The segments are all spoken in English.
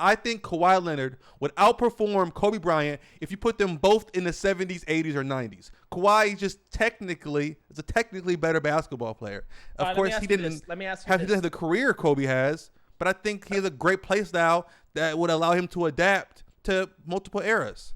I think Kawhi Leonard would outperform Kobe Bryant if you put them both in the 70s, 80s, or 90s. Kawhi is a technically better basketball player. Of course, he didn't have the career Kobe has, but I think he has a great play style that would allow him to adapt to multiple eras.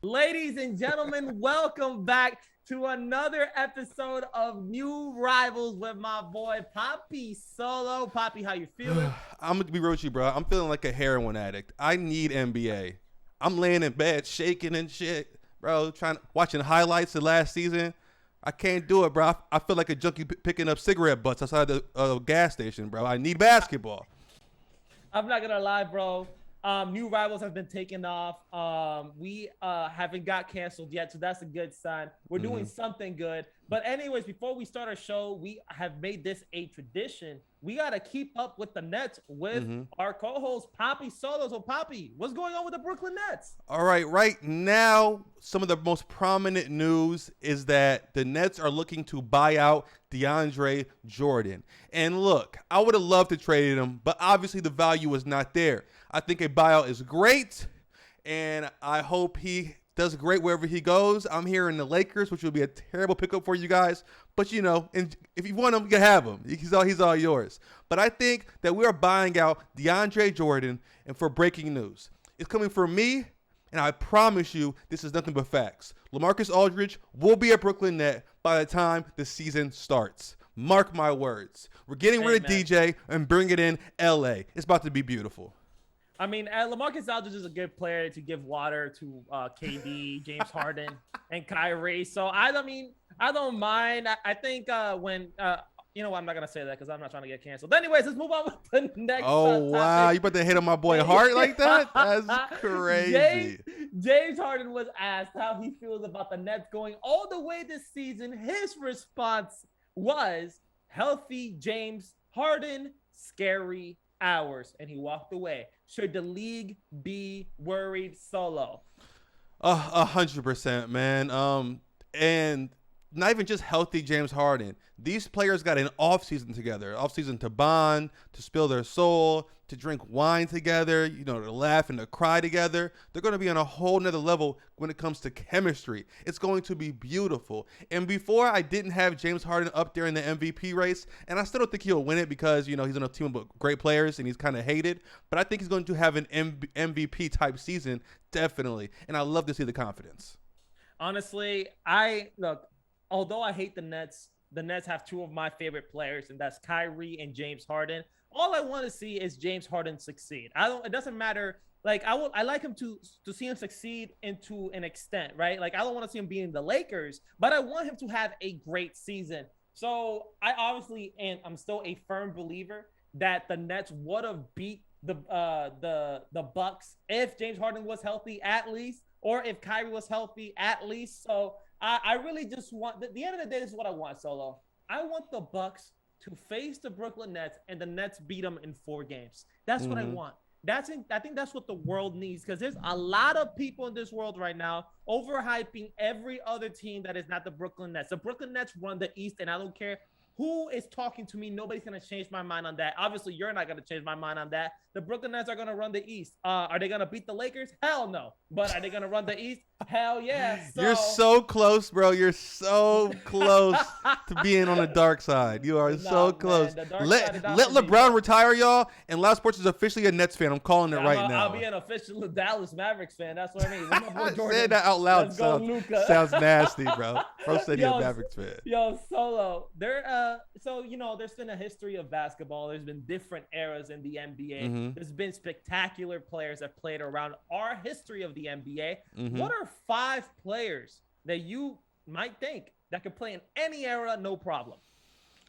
Ladies and gentlemen, welcome back to another episode of New Rivals with my boy Poppy Solo. Poppy, how you feeling? I'm gonna be real with you, bro. I'm feeling like a heroin addict. I need NBA. I'm laying in bed shaking and shit, bro. Watching highlights of last season. I can't do it, bro. I feel like a junkie picking up cigarette butts outside the gas station, bro. I need basketball. I'm not gonna lie, bro. New Rivals have been taken off. We haven't got canceled yet, so that's a good sign. We're doing something good. But anyways, before we start our show, we have made this a tradition. We got to keep up with the Nets with our co-host, Poppy Solo. So, Poppy, what's going on with the Brooklyn Nets? All right now, some of the most prominent news is that the Nets are looking to buy out DeAndre Jordan. And look, I would have loved to trade him, but obviously the value was not there. I think a buyout is great, and I hope he does great wherever he goes. I'm here in the Lakers, which would be a terrible pickup for you guys. But, you know, if you want him, you can have him. He's all yours. But I think that we are buying out DeAndre Jordan, and for breaking news. It's coming from me, and I promise you this is nothing but facts. LaMarcus Aldridge will be a Brooklyn Net by the time the season starts. Mark my words. We're getting rid of DJ and bringing in LA. It's about to be beautiful. I mean, LaMarcus Aldridge is a good player to give water to KD, James Harden, and Kyrie. So, I don't mind. I think when you know what? I'm not going to say that because I'm not trying to get canceled. Anyways, let's move on with the next topic. Wow. You about to hit on my boy Hart like that? That's crazy. James Harden was asked how he feels about the Nets going all the way this season. His response was, healthy James Harden, scary hours, and he walked away. Should the league be worried, Solo? 100%, man. And not even just healthy James Harden. These players got an offseason together. Offseason to bond, to spill their soul, to drink wine together, you know, to laugh and to cry together. They're going to be on a whole nother level when it comes to chemistry. It's going to be beautiful. And before, I didn't have James Harden up there in the MVP race, and I still don't think he'll win it because, you know, he's on a team of great players and he's kind of hated. But I think he's going to have an MVP type season, definitely. And I love to see the confidence. Honestly, although I hate the Nets have two of my favorite players, and that's Kyrie and James Harden. All I want to see is James Harden succeed. It doesn't matter. Like, I like him to see him succeed into an extent, right? Like, I don't want to see him being the Lakers, but I want him to have a great season. So I'm still a firm believer that the Nets would have beat the Bucks if James Harden was healthy at least, or if Kyrie was healthy at least. So I really just want, at the end of the day, this is what I want, Solo. I want the Bucks to face the Brooklyn Nets and the Nets beat them in 4 games. That's what I want. I think that's what the world needs, because there's a lot of people in this world right now overhyping every other team that is not the Brooklyn Nets. The Brooklyn Nets run the East, and I don't care who is talking to me. Nobody's going to change my mind on that. Obviously, you're not going to change my mind on that. The Brooklyn Nets are going to run the East. Are they going to beat the Lakers? Hell no. But are they going to run the East? Hell yeah. You're so close, bro. You're so close to being on the dark side. You are so close. Let LeBron retire, y'all. And Loud Sports is officially a Nets fan. I'm calling it right now. I'll be an official Dallas Mavericks fan. That's what I mean. Saying that out loud sounds nasty, bro. Bro said he's a Mavericks fan. Yo, Solo. There's been a history of basketball. There's been different eras in the NBA. There's been spectacular players that played around our history of the NBA. What are 5 players that you might think that could play in any era, no problem?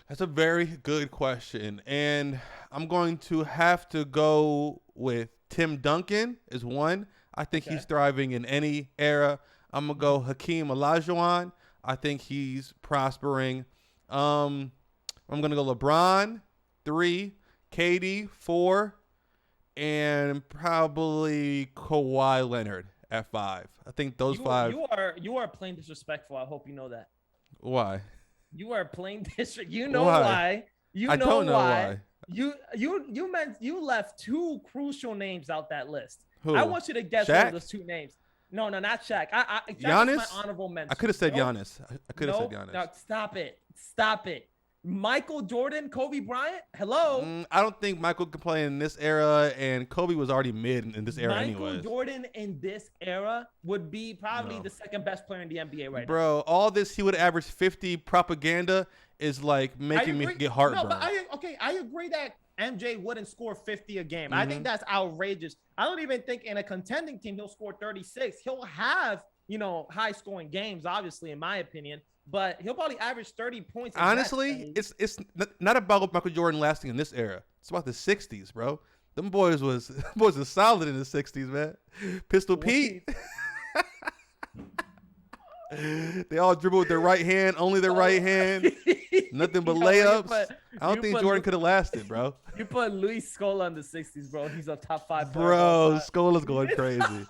That's a very good question. And I'm going to have to go with Tim Duncan is one. I think he's thriving in any era. I'm going to go Hakeem Olajuwon. I think he's prospering. I'm going to go LeBron, 3, KD, 4, and probably Kawhi Leonard at 5. I think those 5. You are plain disrespectful. I hope you know that. Why? You are playing district. You know Why? why. I don't know why. You left two crucial names out that list. Who? I want you to guess Shaq? one of those two names. No, not Shaq. Shaq Giannis? is my honorable mention. I could have said Nope. Giannis. I could have said Giannis. No, stop it. Michael Jordan, Kobe Bryant. Hello. I don't think Michael could play in this era, and Kobe was already mid in this era anyway. Michael Jordan in this era would be probably the second best player in the NBA right now. Bro, all this he would average 50 propaganda is like making me get heartburn. No, but I agree that MJ wouldn't score 50 a game. I think that's outrageous. I don't even think in a contending team he'll score 36. He'll have, high scoring games, obviously, in my opinion, but he'll probably average 30 points. Honestly, it's not about Michael Jordan lasting in this era. It's about the 60s, bro. Them boys was solid in the 60s, man. Pistol Pete. They all dribble with their right hand, only their right hand. Nothing but layups. I don't think Jordan could have lasted, bro. You put Luis Scola in the 60s, bro. He's a top 5 player. Bro, Scola's going crazy.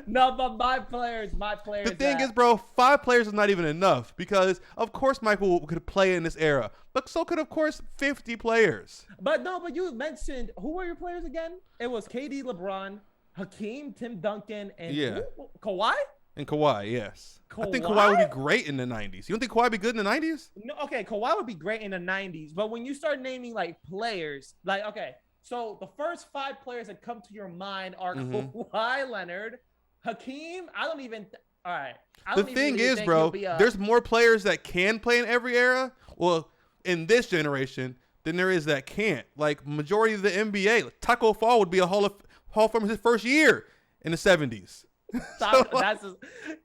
No, but my players. The thing is, bro, 5 players is not even enough because, of course, Michael could play in this era, but so could, of course, 50 players. But you mentioned, who were your players again? It was KD, LeBron, Hakeem, Tim Duncan, and Kawhi? And Kawhi, yes. I think Kawhi would be great in the 90s. You don't think Kawhi would be good in the 90s? No, okay, Kawhi would be great in the 90s. But when you start naming, players, so the first 5 players that come to your mind are Kawhi Leonard, Hakeem. All right. The thing is, bro, there's more players that can play in every era, well, in this generation, than there is that can't. Like, majority of the NBA, Taco Fall would be a Hall of Fame his first year in the 70s.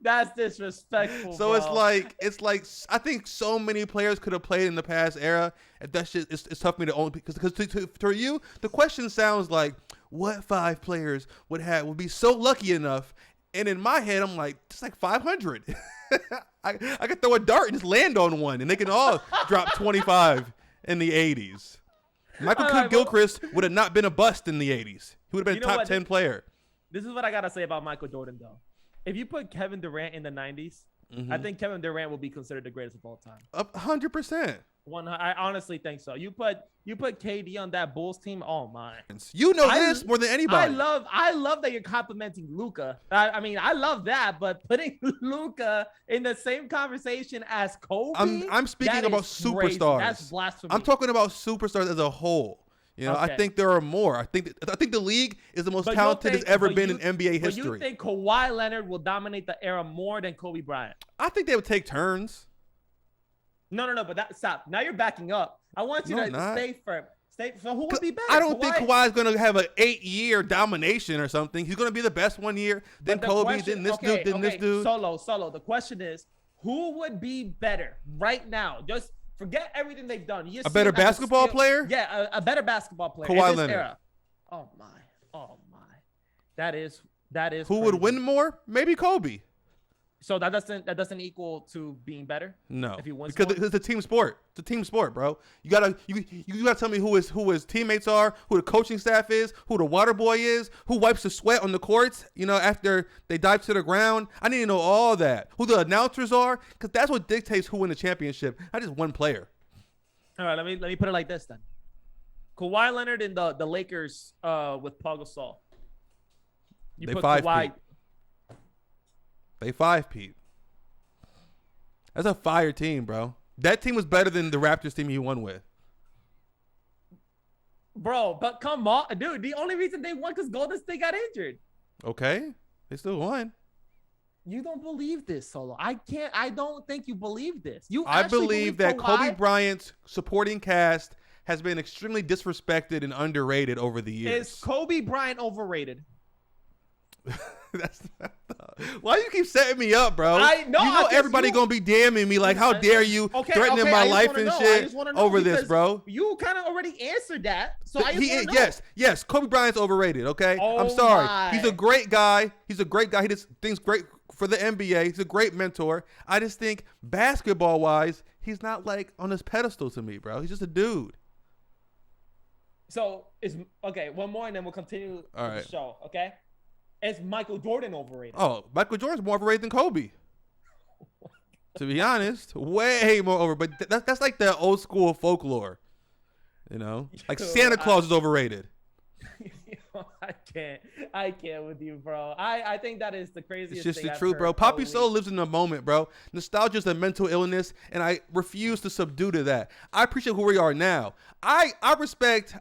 That's disrespectful. So bro. it's like I think so many players could have played in the past era. And that shit it's tough for me to own because to you the question sounds like what 5 players would be so lucky enough. And in my head I'm like it's like 500. I could throw a dart and just land on one, and they can all drop 25 in the 80s. Michael Gilchrist would have not been a bust in the 80s. He would have been a top 10 player. This is what I got to say about Michael Jordan, though. If you put Kevin Durant in the 90s, I think Kevin Durant will be considered the greatest of all time. 100%. I honestly think so. You put KD on that Bulls team. Oh my! You know this more than anybody. I love that you're complimenting Luka. I love that, but putting Luka in the same conversation as Kobe. I'm speaking about superstars. Crazy. That's blasphemy. I'm talking about superstars as a whole. I think there are more. I think the league is the most talented it's ever been in NBA history. But you think Kawhi Leonard will dominate the era more than Kobe Bryant? I think they would take turns. No. But stop. Now you're backing up. I want you to stay firm. So who would be better? I don't think Kawhi is going to have an 8-year domination or something. He's going to be the best one year, then Kobe, then this dude, then this dude. Solo. The question is, who would be better right now? Just forget everything they've done. A better basketball player? Yeah, a better basketball player. Kawhi Leonard. Era. Oh my. That is. Who would win more? Maybe Kobe. So that doesn't equal to being better. No, if he wins because it's a team sport. It's a team sport, bro. You gotta tell me who his teammates are, who the coaching staff is, who the water boy is, who wipes the sweat on the courts. After they dive to the ground. I need to know all that. Who the announcers are, because that's what dictates who win the championship. Not just one player. All right, let me put it like this then. Kawhi Leonard and the Lakers with Paul Gasol. They put Kawhi. They 5-peat. That's a fire team, bro. That team was better than the Raptors team he won with. Bro, but come on, dude. The only reason they won because Golden State got injured. Okay. They still won. You don't believe this, Solo. I don't think you believe this. I believe that Kobe Bryant's supporting cast has been extremely disrespected and underrated over the years. Is Kobe Bryant overrated? Why you keep setting me up, bro? Everybody gonna be damning me like, how dare you threatening my life and shit over this, bro? You kind of already answered that, so yes, Kobe Bryant's overrated. Okay, I'm sorry. He's a great guy. He does things great for the NBA. He's a great mentor. I just think basketball wise, he's not like on this pedestal to me, bro. He's just a dude. So one more and then we'll continue the show. Okay. Is Michael Jordan overrated? Oh, Michael Jordan's more overrated than Kobe. To be honest, way more over. But that's like the old school folklore. You know, like Santa Claus is overrated. I can't with you, bro. I think that is the craziest. It's just thing the I've truth, heard bro. Poppy all Soul week. lives in the moment, bro. Nostalgia is a mental illness, and I refuse to subdue to that. I appreciate who we are now. I respect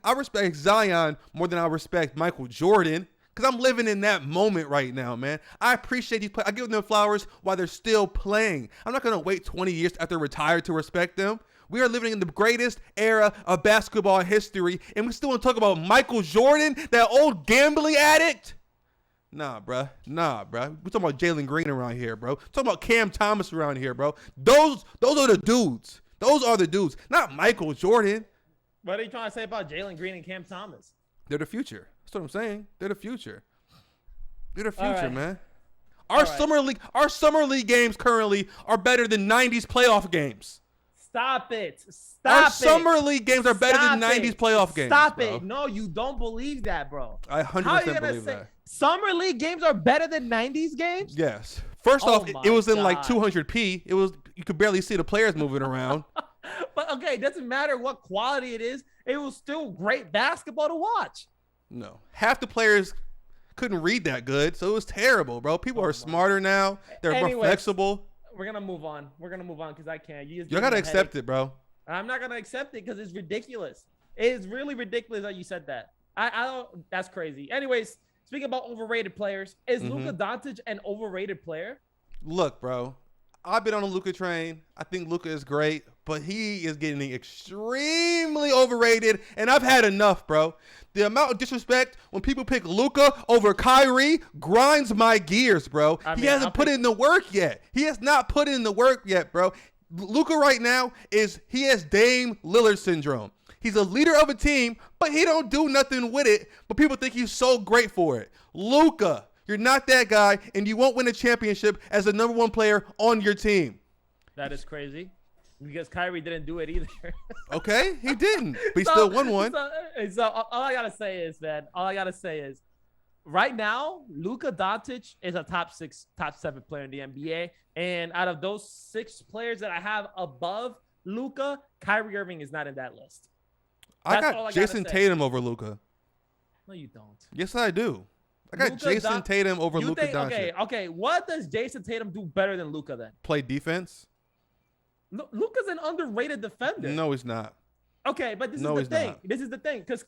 Zion more than I respect Michael Jordan. Because I'm living in that moment right now, man. I appreciate these players. I give them flowers while they're still playing. I'm not going to wait 20 years after they're retired to respect them. We are living in the greatest era of basketball history, and we still want to talk about Michael Jordan, that old gambling addict? Nah, bruh. We're talking about Jalen Green around here, bro. We're talking about Cam Thomas around here, bro. Those are the dudes. Those are the dudes, not Michael Jordan. What are you trying to say about Jalen Green and Cam Thomas? They're the future. That's what I'm saying. They're the future. They're the future, right. man. Our summer league games currently are better than 90s playoff games. Stop it. Our summer league games are better than 90s playoff games. Stop bro. it. No, you don't believe that, bro. I 100% believe that. Summer league games are better than 90s games? Yes. First off, it was in like 200p. You could barely see the players moving around. But okay, it doesn't matter what quality it is. It was still great basketball to watch. No. Half the players couldn't read that good, so it was terrible, bro. People are smarter now. They're more flexible. We're going to move on. Because I can't. You got to accept it, bro. I'm not going to accept it because it's ridiculous. It is really ridiculous that you said that. I don't. That's crazy. Anyways, speaking about overrated players, is Luka Doncic an overrated player? Look, bro. I've been on a Luka train. I think Luka is great, but he is getting extremely overrated, and I've had enough, bro. The amount of disrespect when people pick Luka over Kyrie grinds my gears, bro. He hasn't put in the work yet. He has not put in the work yet, bro. Luka right now he has Dame Lillard syndrome. He's a leader of a team, but he don't do nothing with it, but people think he's so great for it. Luka, you're not that guy, and you won't win a championship as the number one player on your team. That is crazy. Because Kyrie didn't do it either. Okay, he didn't, but he still won one. So all I got to say is, man, right now, Luka Doncic is a top 7 player in the NBA. And out of those 6 players that I have above Luka, Kyrie Irving is not in that list. I got Jason Tatum over Luka. No, you don't. Yes, I do. I got Jason Tatum over Luka Doncic. Okay. What does Jason Tatum do better than Luka then? Play defense. Luka's an underrated defender. No, he's not. Okay, but this is the thing. This is the thing. Because,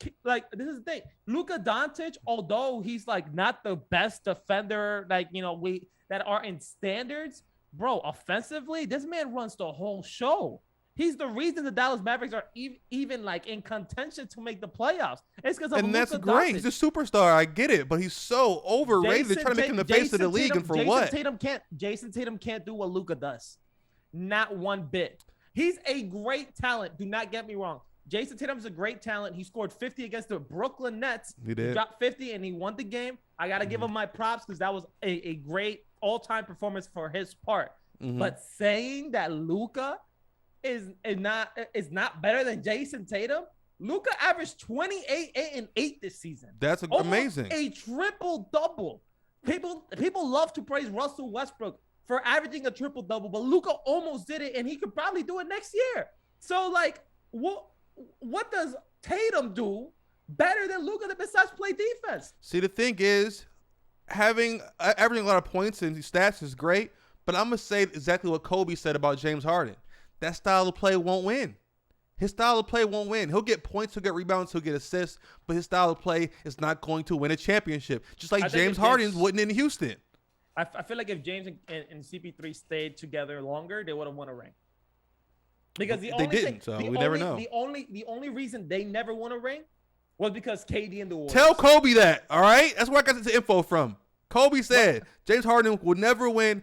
this is the thing. Luka Doncic, although he's, not the best defender, that are in standards, bro, offensively, this man runs the whole show. He's the reason the Dallas Mavericks are even in contention to make the playoffs. It's because of Luka Doncic. And that's great. He's a superstar. I get it, but he's so overrated. They're trying to make him the face of the league, and for what? Jason Tatum can't do what Luka does. Not one bit. He's a great talent. Do not get me wrong. Jason Tatum's a great talent. He scored 50 against the Brooklyn Nets. He did. He dropped 50 and he won the game. I got to give him my props because that was a great all-time performance for his part. But saying that Luka is not better than Jason Tatum, Luka averaged 28, 8, and 8 this season. That's amazing. A triple-double. People love to praise Russell Westbrook for averaging a triple-double, but Luka almost did it, and he could probably do it next year. So, what does Tatum do better than Luka besides play defense? See, the thing is, averaging a lot of points and stats is great, but I'm going to say exactly what Kobe said about James Harden. That style of play won't win. His style of play won't win. He'll get points, he'll get rebounds, he'll get assists, but his style of play is not going to win a championship, just like James Harden wouldn't in Houston. I feel like if James and CP3 stayed together longer, they would have won a ring. Because we never know. The only reason they never won a ring was because KD and the Warriors. Tell Kobe that, all right? That's where I got this info from. Kobe said James Harden would never win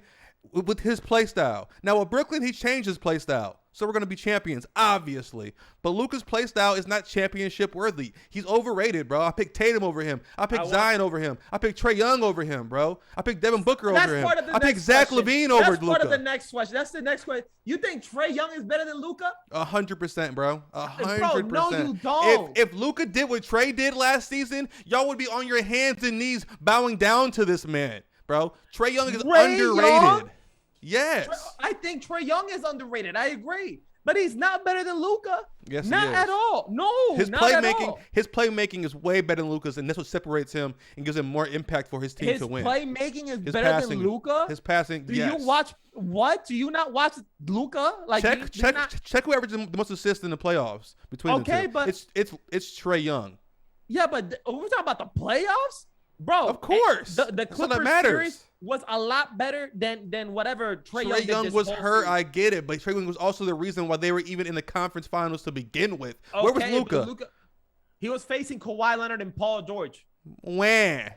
with his play style. Now, with Brooklyn, he changed his play style. So we're going to be champions, obviously. But Luka's play style is not championship worthy. He's overrated, bro. I picked Tatum over him. I picked Zion over him. I picked Trae Young over him, bro. I picked Devin Booker over him. I picked Zach LaVine over Luka. That's part of the next question. That's the next question. You think Trae Young is better than Luka? 100%, bro. 100%. Bro, no, you don't. If Luka did what Trae did last season, y'all would be on your hands and knees bowing down to this man, bro. Trae Young is underrated. Yes. I think Trae Young is underrated. I agree. But he's not better than Luka. Yes, not he is. at all. No, not at all. His playmaking is way better than Luka's, and that's what separates him and gives him more impact for his team to win. His playmaking is better than Luka. His passing. Do you watch what? Do you not watch Luka? Like check who averaged the most assists in the playoffs between the two. But it's Trae Young. Yeah, but we're talking about the playoffs, bro. Of course, the Clippers series was a lot better than whatever Trae Young was hurt. I get it, but Trae Young was also the reason why they were even in the conference finals to begin with. Okay, where was Luka? He was facing Kawhi Leonard and Paul George. When?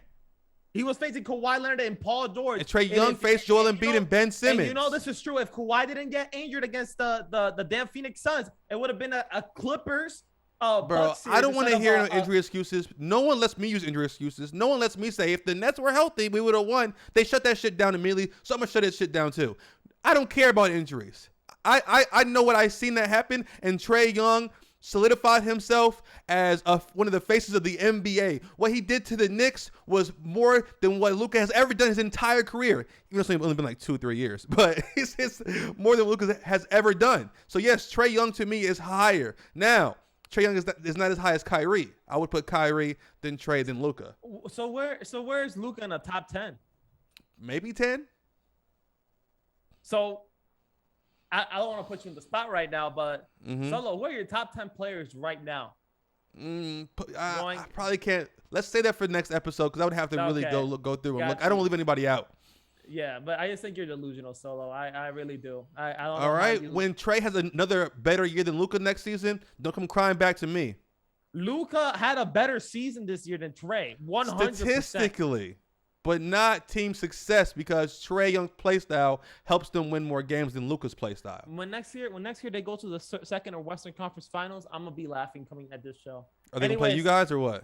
He was facing Kawhi Leonard and Paul George. And Trae Young faced Joel Embiid and Ben Simmons. And you know this is true. If Kawhi didn't get injured against the damn Phoenix Suns, it would have been a Clippers. Bro, I don't want to hear no injury excuses. No one lets me use injury excuses. No one lets me say if the Nets were healthy, we would have won. They shut that shit down immediately. So I'm going to shut that shit down too. I don't care about injuries. I know what I've seen that happen, and Trae Young solidified himself as one of the faces of the NBA. What he did to the Knicks was more than what Luka has ever done his entire career. Even though it's only been like 2-3 years, but it's more than Luka has ever done. So yes, Trae Young to me is higher. Now, Trae Young is not as high as Kyrie. I would put Kyrie, then Trae, then Luka. So where's Luka in the top 10? Maybe 10. So I don't want to put you in the spot right now, but Solo, where are your top 10 players right now? I probably can't. Let's say that for the next episode because I would have to really go through and look. I don't want to leave anybody out. Yeah, but I just think you're delusional, Solo. I really do. I don't know. All right. When Trae has another better year than Luka next season, don't come crying back to me. Luka had a better season this year than Trae, 100%. Statistically, but not team success because Trae Young's play style helps them win more games than Luka's play style. When next year they go to the second or Western Conference Finals, I'm gonna be laughing coming at this show. Are they gonna play you guys or what?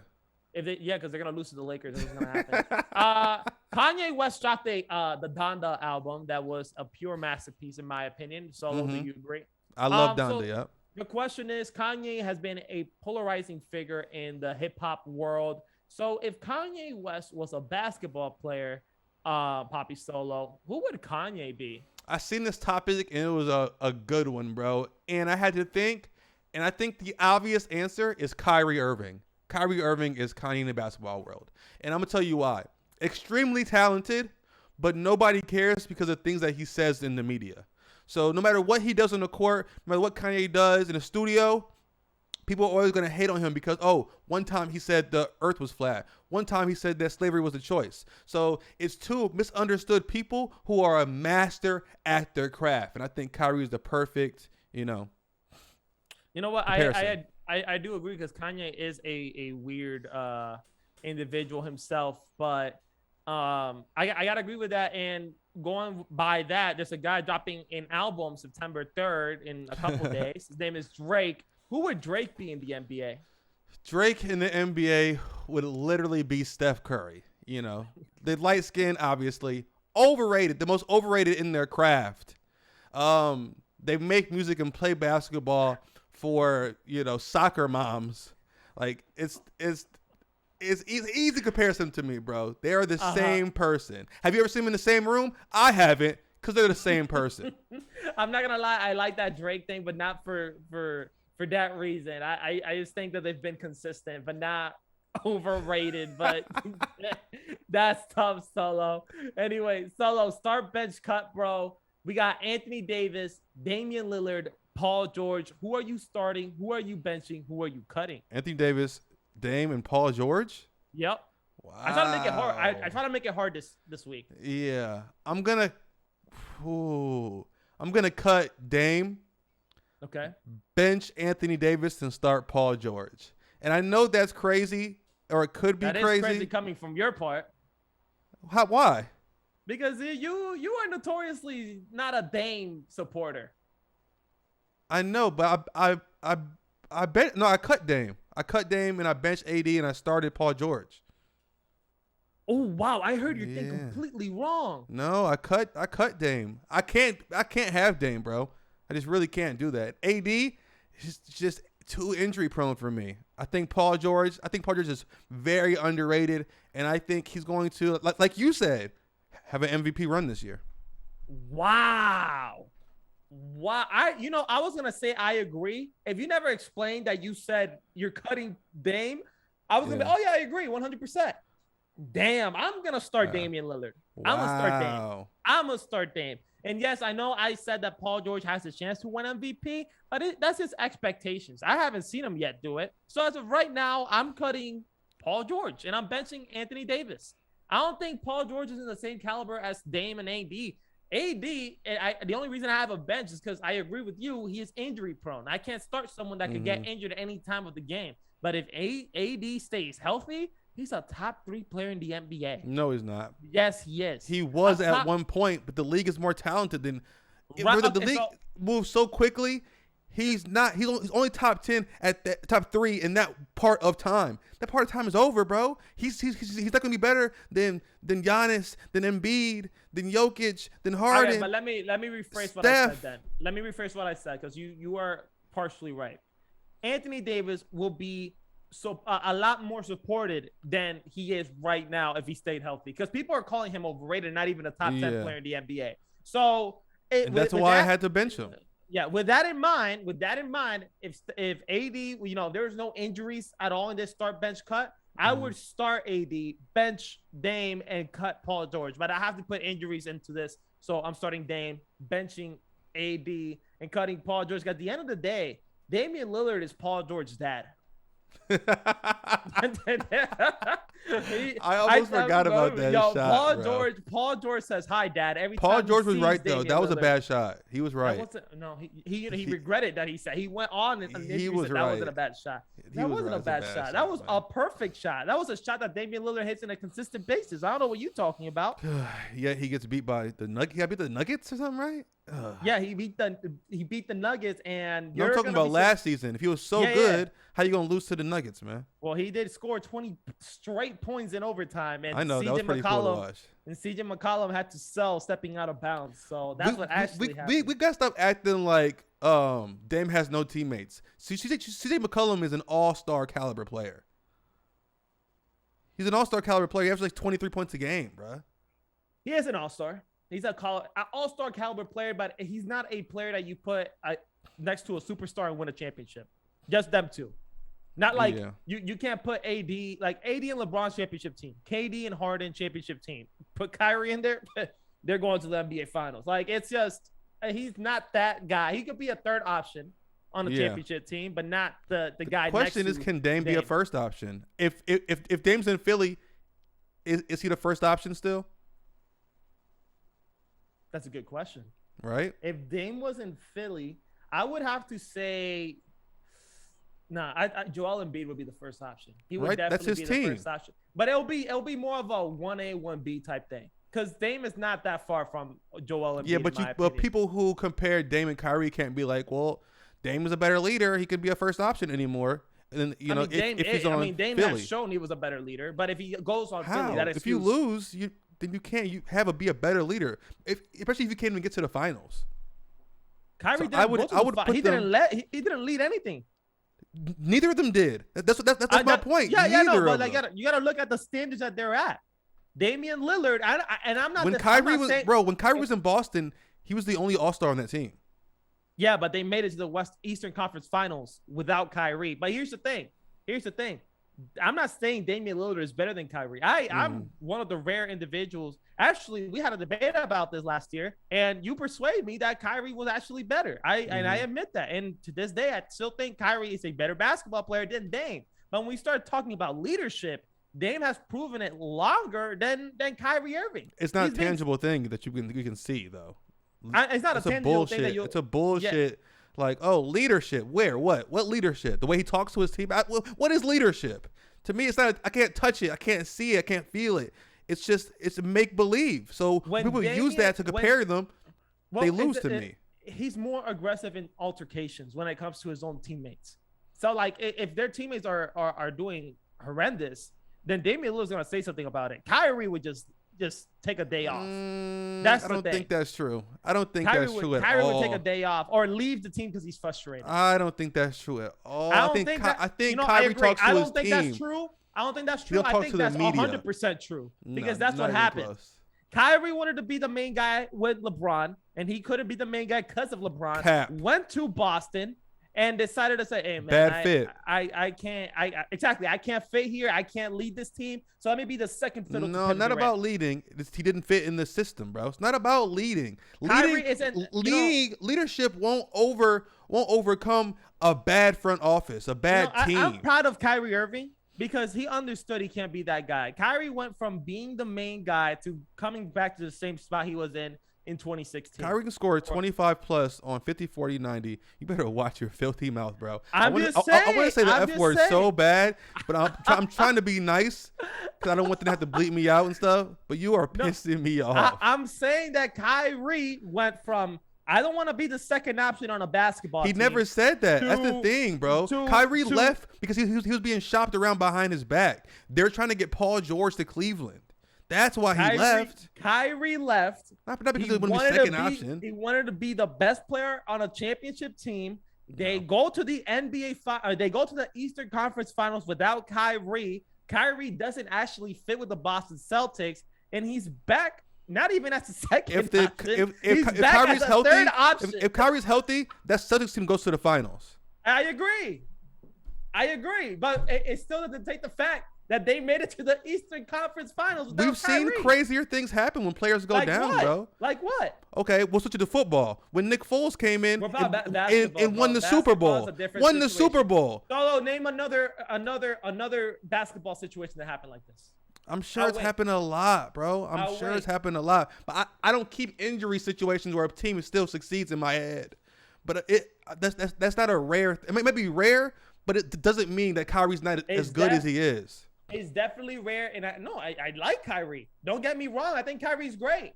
Because they're gonna lose to the Lakers. That's what's gonna happen. Kanye West dropped the Donda album that was a pure masterpiece in my opinion. Solo, do you agree? I love Donda. Yep. The question is, Kanye has been a polarizing figure in the hip hop world. So if Kanye West was a basketball player, Poppy Solo, who would Kanye be? I seen this topic and it was a good one, bro. And I had to think, and I think the obvious answer is Kyrie Irving. Kyrie Irving is Kanye in the basketball world. And I'm going to tell you why. Extremely talented, but nobody cares because of things that he says in the media. So no matter what he does on the court, no matter what Kanye does in the studio, people are always going to hate on him because, one time he said the earth was flat. One time he said that slavery was a choice. So it's two misunderstood people who are a master at their craft. And I think Kyrie is the perfect, You know what? I do agree because Kanye is a weird individual himself, but I gotta agree with that. And going by that, there's a guy dropping an album September 3rd in a couple days. His name is Drake. Who would Drake be in the NBA? Drake in the NBA would literally be Steph Curry. The light skin, obviously overrated, the most overrated in their craft. They make music and play basketball for soccer moms. Like it's easy comparison to me, bro. They are the same person. Have you ever seen them in the same room? I haven't, because they're the same person. I'm not gonna lie, I like that Drake thing, but not for that reason. I just think that they've been consistent, but not overrated. But that's tough, Solo. Anyway, Solo, start bench cut, bro. We got Anthony Davis, Damian Lillard, Paul George. Who are you starting? Who are you benching? Who are you cutting? Anthony Davis, Dame, and Paul George? Yep. Wow. I try to make it hard. I try to make it hard this week. Yeah. I'm gonna cut Dame. Okay. Bench Anthony Davis and start Paul George. And I know that's crazy, or it could be crazy. That is crazy coming from your part. Why? Because you are notoriously not a Dame supporter. I know, but I cut Dame. I cut Dame and I benched AD and I started Paul George. Oh wow, I heard your thing completely wrong. No, I cut Dame. I can't have Dame, bro. I just really can't do that. AD is just too injury prone for me. I think Paul George is very underrated, and I think he's going to, like you said, have an MVP run this year. Wow. Wow. I was gonna say I agree. If you never explained that you said you're cutting Dame, I was gonna be, oh yeah, I agree 100%. Damn, I'm gonna start Damian Lillard. I'm gonna start Dame. I'm gonna start Dame. And yes, I know I said that Paul George has a chance to win MVP, but that's his expectations. I haven't seen him yet do it. So as of right now, I'm cutting Paul George and I'm benching Anthony Davis. I don't think Paul George is in the same caliber as Dame and AD. The only reason I have a bench is because I agree with you. He is injury prone. I can't start someone that could get injured at any time of the game. But if AD stays healthy, he's a top 3 player in the NBA. No, he's not. Yes, he is. He was at one point, but the league is more talented than the league moves so quickly. He's not. He's only top 10 at the top 3 in that part of time. That part of time is over, bro. He's not gonna be better than Giannis, than Embiid, than Jokic, than Harden. Right, but let me rephrase what I said then. Let me rephrase what I said because you are partially right. Anthony Davis will be a lot more supported than he is right now if he stayed healthy because people are calling him overrated, not even a top 10 player in the NBA. So that's why I had to bench him. Yeah, with that in mind, if AD, there's no injuries at all in this start bench cut, I would start AD, bench Dame, and cut Paul George. But I have to put injuries into this, so I'm starting Dame, benching AD, and cutting Paul George. At the end of the day, Damian Lillard is Paul George's dad. I almost forgot about that shot. Paul George says hi, Dad. Paul George was right though. That was a bad shot. He was right. He regretted that. He said he went on and he was said right. That wasn't a bad shot. That wasn't a bad shot. That was a perfect shot. That was a shot that Damian Lillard hits on a consistent basis. I don't know what you're talking about. Yeah, he gets beat by the Nuggets. He got beat the Nuggets or something, right? Yeah, he beat the Nuggets, and I'm talking about last season. If he was so good, how you gonna lose to the Nuggets, man? Well, he did score 20 straight points in overtime, and I know that was pretty cool to watch. And CJ McCollum had to sell stepping out of bounds, so that's what actually happened. We gotta stop acting like Dame has no teammates. CJ McCollum is an all-star caliber player. He's an all-star caliber player. He averages like 23 points a game, bro. He is an all-star. He's an all-star caliber player, but he's not a player that you put next to a superstar and win a championship. Just them two. Not like you can't put AD, like AD and LeBron's championship team, KD and Harden championship team. Put Kyrie in there, they're going to the NBA Finals. Like, it's just, he's not that guy. He could be a third option on the championship team, but not the guy next to. The question is, can Dame be a first option? If Dame's in Philly, is he the first option still? That's a good question. Right? If Dame was in Philly, I would have to say, Joel Embiid would be the first option. He would definitely be the first option. But it'll be more of a 1A, 1B type thing. Because Dame is not that far from Joel Embiid. Yeah, but people who compare Dame and Kyrie can't be like, well, Dame is a better leader. He could be a first option anymore. And then, Dame has shown he was a better leader. But if he goes on Philly, that excuse. If you lose, then you can't be a better leader. Especially if you can't even get to the finals. Kyrie he didn't lead anything. Neither of them did. That's my point. But you gotta look at the standards that they're at. Damian Lillard, I'm not. When Kyrie was in Boston, he was the only All-Star on that team. Yeah, but they made it to the Eastern Conference Finals without Kyrie. But here's the thing. I'm not saying Damian Lillard is better than Kyrie. I'm one of the rare individuals. Actually, we had a debate about this last year, and you persuaded me that Kyrie was actually better. And I admit that. And to this day, I still think Kyrie is a better basketball player than Dame. But when we start talking about leadership, Dame has proven it longer than Kyrie Irving. It's not a tangible thing that you can see, though. It's not a tangible thing that it's a bullshit. Yeah. Like, oh, leadership. Where? What leadership? The way he talks to his team. What is leadership? To me, it's not. I can't touch it. I can't see it. I can't feel it. It's make believe. So when people use that to compare them, they lose to me. He's more aggressive in altercations when it comes to his own teammates. So, like, if their teammates are doing horrendous, then Damian Lillard's gonna say something about it. Kyrie would just take a day off. I don't think that's true. I don't think that's true at all. Kyrie would take a day off or leave the team because he's frustrated. I don't think that's true at all. I think Kyrie talks to his team. I don't think that's true. I think that's 100% true because that's what happens. Kyrie wanted to be the main guy with LeBron, and he couldn't be the main guy because of LeBron. Cap. Went to Boston and decided to say, "Hey man, Bad fit. I can't. I can't fit here. I can't lead this team. So let me be the second fiddle." No, not about leading. He didn't fit in the system, bro. It's not about leading. Leadership won't overcome a bad front office, a bad team. I'm proud of Kyrie Irving because he understood he can't be that guy. Kyrie went from being the main guy to coming back to the same spot he was in 2016. Kyrie can score 25 plus on 50, 40, 90. You better watch your filthy mouth, bro. I want to say the F word so bad, but I'm trying to be nice because I don't want them to have to bleep me out and stuff. But you are pissing me off. I'm saying that Kyrie went from, I don't want to be the second option on a basketball team. He never said that. That's the thing, bro. Kyrie left because he was being shopped around behind his back. They're trying to get Paul George to Cleveland. That's why he left. Kyrie left. Not because he wanted to be second option. He wanted to be the best player on a championship team. They go to the they go to the Eastern Conference Finals without Kyrie. Kyrie doesn't actually fit with the Boston Celtics, and he's back. Not even as a second option. If Kyrie's healthy, third option. If Kyrie's healthy, that Celtics team goes to the finals. I agree, but it still doesn't take the fact that they made it to the Eastern Conference Finals. We've seen crazier things happen when players go down, bro. Like what? Okay, we'll switch it to football. When Nick Foles came in and won the Super Bowl. The Super Bowl. So name another basketball situation that happened like this. I'm sure it's happened a lot, bro. I'm sure it's happened a lot. But I don't keep injury situations where a team still succeeds in my head. But that's not a rare. It may be rare, but it doesn't mean that Kyrie's not as good as he is. It's definitely rare, and I like Kyrie. Don't get me wrong. I think Kyrie's great.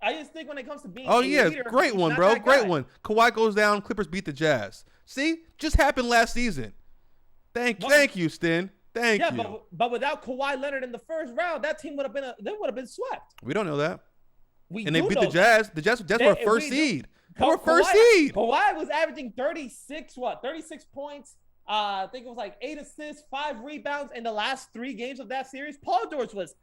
I just think when it comes to being leader, great one, bro. Great one. Kawhi goes down. Clippers beat the Jazz. See, just happened last season. Thank you, Stin. Thank you. But without Kawhi Leonard in the first round, that team would have been swept. We don't know that. They beat the Jazz. The Jazz were a first seed. They were first seed. Kawhi was averaging 36 points. I think it was like 8 assists, 5 rebounds in the last 3 games of that series. Paul George was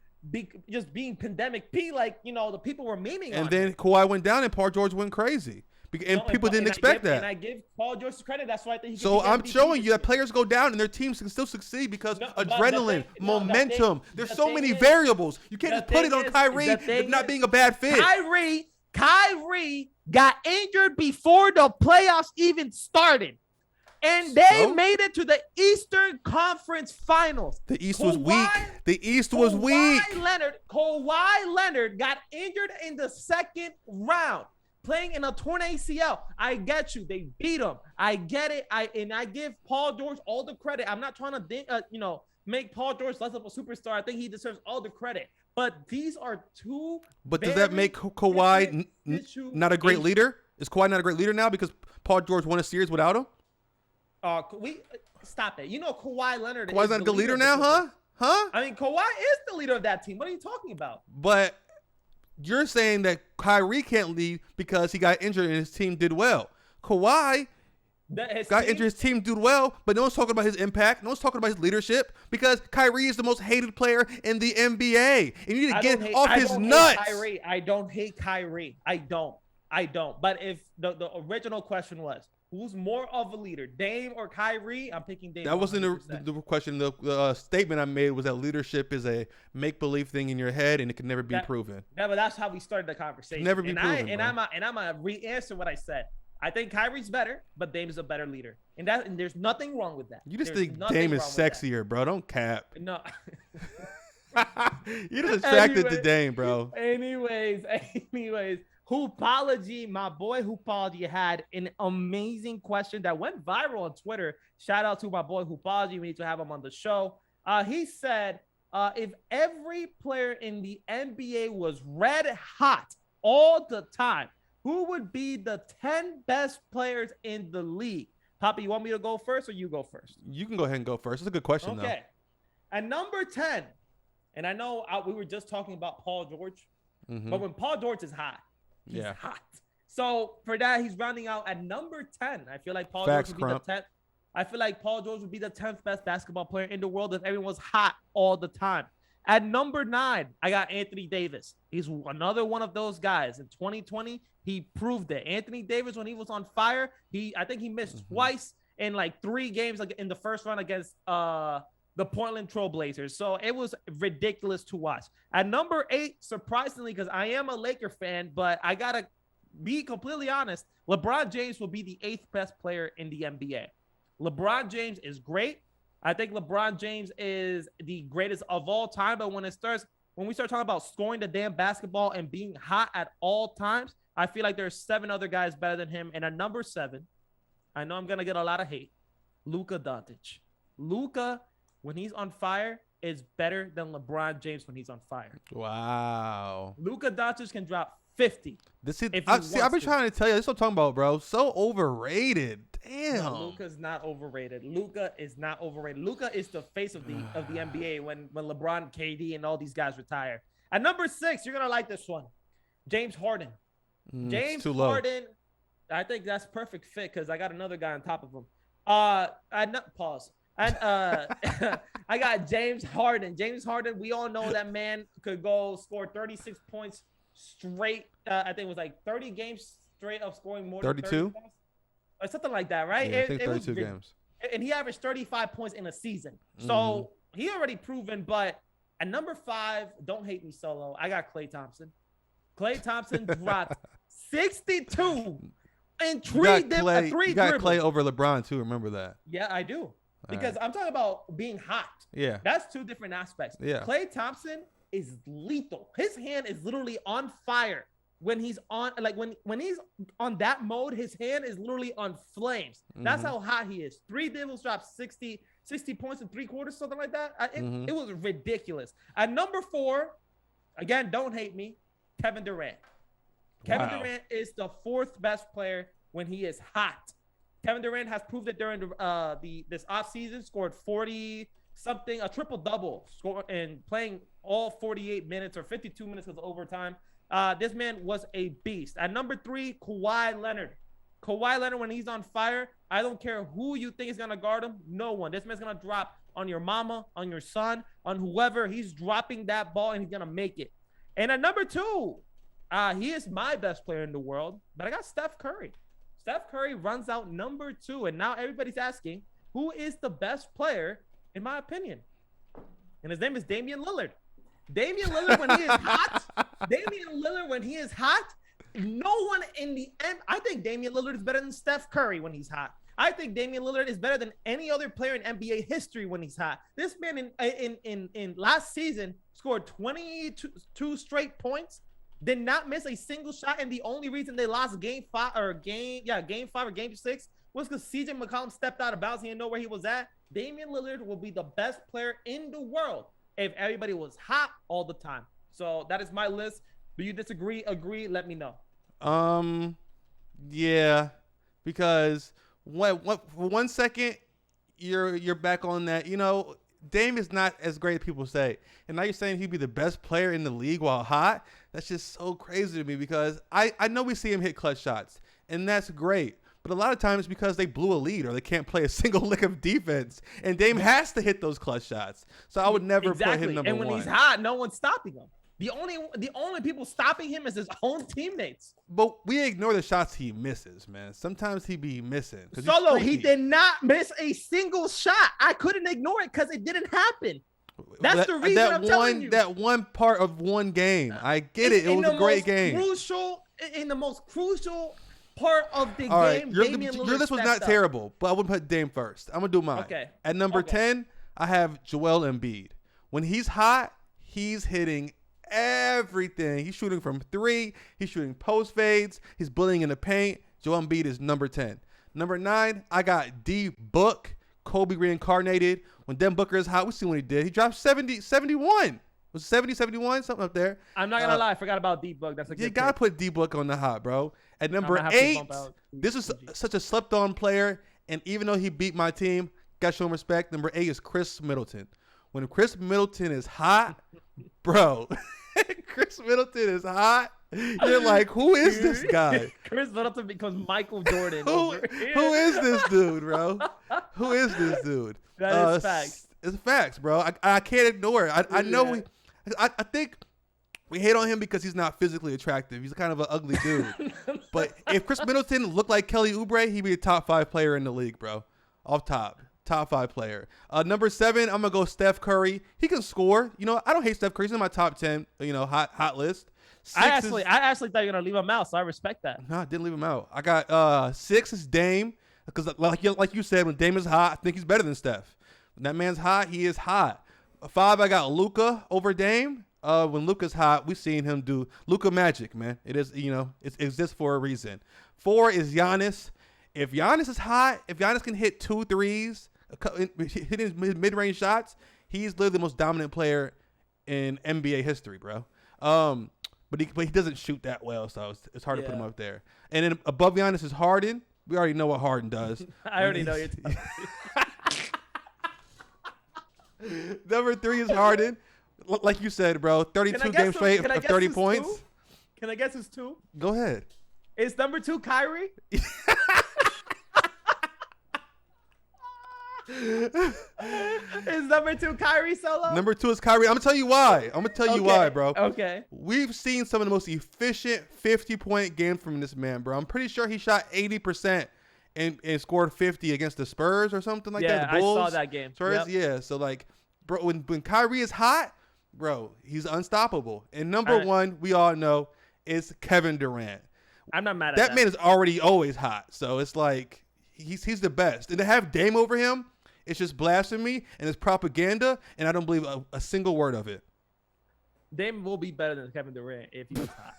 just being pandemic P, like, the people were memeing on. And then Kawhi went down and Paul George went crazy. And people didn't expect that. And I give Paul George credit. That's why I think he So I'm showing you that players go down and their teams can still succeed because adrenaline, momentum. There's so many variables. You can't just put it on Kyrie not being a bad fit. Kyrie got injured before the playoffs even started. And they made it to the Eastern Conference Finals. The East was weak. Kawhi Leonard got injured in the second round, playing in a torn ACL. I get you. They beat him. I get it. I give Paul George all the credit. I'm not trying to make Paul George less of a superstar. I think he deserves all the credit. But these are two. But does that make Kawhi not a great leader? Is Kawhi not a great leader now because Paul George won a series without him? Stop it. Kawhi Leonard. Kawhi's not a good leader now, huh? I mean, Kawhi is the leader of that team. What are you talking about? But you're saying that Kyrie can't lead because he got injured and his team did well. Kawhi got injured, his team did well, but no one's talking about his impact. No one's talking about his leadership because Kyrie is the most hated player in the NBA. And you need to get off his nuts. I don't hate Kyrie. I don't. But if the original question was, who's more of a leader, Dame or Kyrie? I'm picking Dame. That wasn't the question. The statement I made was that leadership is a make-believe thing in your head, and it can never be proven. Yeah, but that's how we started the conversation. Never be proven. I'm gonna re-answer what I said. I think Kyrie's better, but Dame is a better leader, and there's nothing wrong with that. You just think Dame is sexier, bro? Don't cap. No. You're just attracted to Dame, bro. Anyways. Hoopology, my boy Hoopology had an amazing question that went viral on Twitter. Shout out to my boy Hoopology. We need to have him on the show. He said, if every player in the NBA was red hot all the time, who would be the 10 best players in the league? Poppy, you want me to go first or you go first? You can go ahead and go first. It's a good question, though. Okay. At number 10, and I know we were just talking about Paul George, but when Paul George is hot, he's hot. So for that, he's rounding out at number 10. I feel like Paul George would be the 10th. I feel like Paul George would be the 10th best basketball player in the world if everyone was hot all the time. At number 9, I got Anthony Davis. He's another one of those guys. In 2020, he proved it. Anthony Davis, when he was on fire, I think he missed twice in like 3 games in the first round against the Portland Trail Blazers. So it was ridiculous to watch. At number 8, surprisingly, because I am a Laker fan, but I got to be completely honest, LeBron James will be the 8th best player in the NBA. LeBron James is great. I think LeBron James is the greatest of all time. But when we start talking about scoring the damn basketball and being hot at all times, I feel like there's 7 other guys better than him. And at number 7, I know I'm going to get a lot of hate. Luka Doncic. Luka, when he's on fire, is better than LeBron James when he's on fire. Wow. Luka Doncic can drop 50. I've been trying to tell you. This is what I'm talking about, bro. So overrated. Damn. No, Luka's not overrated. Luka is not overrated. Luka is the face of the NBA when LeBron, KD, and all these guys retire. At number 6, you're gonna like this one. James Harden. James Harden. I think that's perfect fit because I got another guy on top of him. Pause. And I got James Harden. James Harden, we all know that man could go score 36 points straight. I think it was like 30 games straight of scoring more 32? than 30 points. Or something like that, right? Yeah, I think 32 games. And he averaged 35 points in a season. So he already proven. But at number 5, don't hate me solo, I got Klay Thompson. Klay Thompson dropped 62 in 3 dribbles. You got Klay over LeBron too, remember that. Yeah, I do. Because I'm talking about being hot. Yeah. That's 2 different aspects. Yeah. Klay Thompson is lethal. His hand is literally on fire when he's on, like when he's on that mode, his hand is literally on flames. That's how hot he is. 3 dribbles, dropped 60 points in 3 quarters, something like that. It was ridiculous. At number 4, again, don't hate me, Kevin Durant. Kevin Durant is the 4th best player when he is hot. Kevin Durant has proved it during this offseason, scored 40-something, a triple-double, and playing all 48 minutes or 52 minutes of overtime. This man was a beast. At number 3, Kawhi Leonard. Kawhi Leonard, when he's on fire, I don't care who you think is going to guard him. No one. This man's going to drop on your mama, on your son, on whoever. He's dropping that ball, and he's going to make it. And at number 2, he is my best player in the world, but I got Steph Curry. Steph Curry runs out number 2, and now everybody's asking, who is the best player, in my opinion? And his name is Damian Lillard. Damian Lillard, when he is hot, no one in the end. I think Damian Lillard is better than Steph Curry when he's hot. I think Damian Lillard is better than any other player in NBA history when he's hot. This man in last season scored 22 straight points. Did not miss a single shot, and the only reason they lost game 5 or game 6 was because CJ McCollum stepped out of bounds. He didn't know where he was at. Damian Lillard will be the best player in the world if everybody was hot all the time. So that is my list. Do you disagree? Agree? Let me know. Yeah, because for 1 second you're back on that. You know, Dame is not as great as people say, and now you're saying he'd be the best player in the league while hot. That's just so crazy to me because I know we see him hit clutch shots, and that's great. But a lot of times because they blew a lead or they can't play a single lick of defense, and Dame has to hit those clutch shots. So I would never put him number 1. And when he's hot, no one's stopping him. The only people stopping him is his own teammates. But we ignore the shots he misses, man. Sometimes he be missing. Solo, he did not miss a single shot. I couldn't ignore it because it didn't happen. That's the reason I'm telling you. That one part of one game. I get it. It was a great game. In the most crucial part of the All game, right, your list was not terrible, but I would put Dame first. I'm going to do mine. Okay. At number 10, I have Joel Embiid. When he's hot, he's hitting everything. He's shooting from 3. He's shooting post fades. He's bullying in the paint. Joel Embiid is number 10. Number 9, I got D Book, Kobe reincarnated. When Devin Booker is hot, we see what he did. He dropped 71. Was it 70, 71, something up there. I'm not gonna lie, I forgot about D Book. That's a good You gotta put D Book on the hot, bro. At number 8, this is such a slept-on player, and even though he beat my team, gotta show him respect. Number 8 is Chris Middleton. When Chris Middleton is hot, bro, Chris Middleton is hot. You're like, who is this guy? Chris Middleton becomes Michael Jordan. Who is this dude, bro? Who is this dude? That is facts. It's facts, bro. I can't ignore it. I know I think we hate on him because he's not physically attractive. He's kind of an ugly dude. But if Chris Middleton looked like Kelly Oubre, he'd be a top 5 player in the league, bro. Off top. Top 5 player. Number 7, I'm going to go Steph Curry. He can score. You know, I don't hate Steph Curry. He's in my top 10, hot list. I actually thought you were going to leave him out, so I respect that. No, I didn't leave him out. I got 6 is Dame. Because like you said, when Dame is hot, I think he's better than Steph. When that man's hot, he is hot. 5, I got Luka over Dame. When Luka's hot, we've seen him do Luka magic, man. It is, it exists for a reason. 4 is Giannis. If Giannis is hot, if Giannis can hit 2 threes, hit his mid-range shots, he's literally the most dominant player in NBA history, bro. But he doesn't shoot that well, so it's hard to put him up there. And then above Giannis is Harden. We already know what Harden does. I already know you're talking. Number 3 is Harden. Like you said, bro, 32 games straight of 30 points. Can I guess who's 2? Go ahead. Is number 2 Kyrie? Is number 2 Kyrie Solo? Number 2 is Kyrie. I'm gonna tell you why. Why, bro. Okay. We've seen some of the most efficient 50-point games from this man, bro. I'm pretty sure he shot 80% and scored 50 against the Spurs or something like that. The Bulls. I saw that game. Spurs, yeah. So like, bro, when Kyrie is hot, bro, he's unstoppable. And number 1, we all know, is Kevin Durant. I'm not mad at that. Man is already always hot. So it's like he's the best. And to have Dame over him, it's just blasphemy and it's propaganda, and I don't believe a single word of it. Dame will be better than Kevin Durant if he was hot.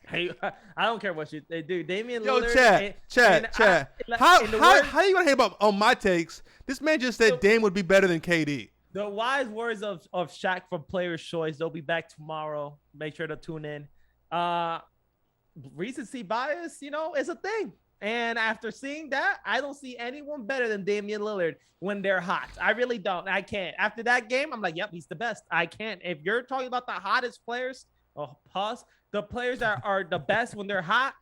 Hey, I don't care what you do. Damian Lillard. Yo, chat. How are you gonna hate about on my takes? This man just said Dame would be better than KD. The wise words of Shaq from Player's Choice. They'll be back tomorrow. Make sure to tune in. Recency bias, is a thing. And after seeing that, I don't see anyone better than Damian Lillard when they're hot. I really don't. I can't. After that game, I'm like, yep, he's the best. I can't. If you're talking about the hottest players, the players that are the best when they're hot,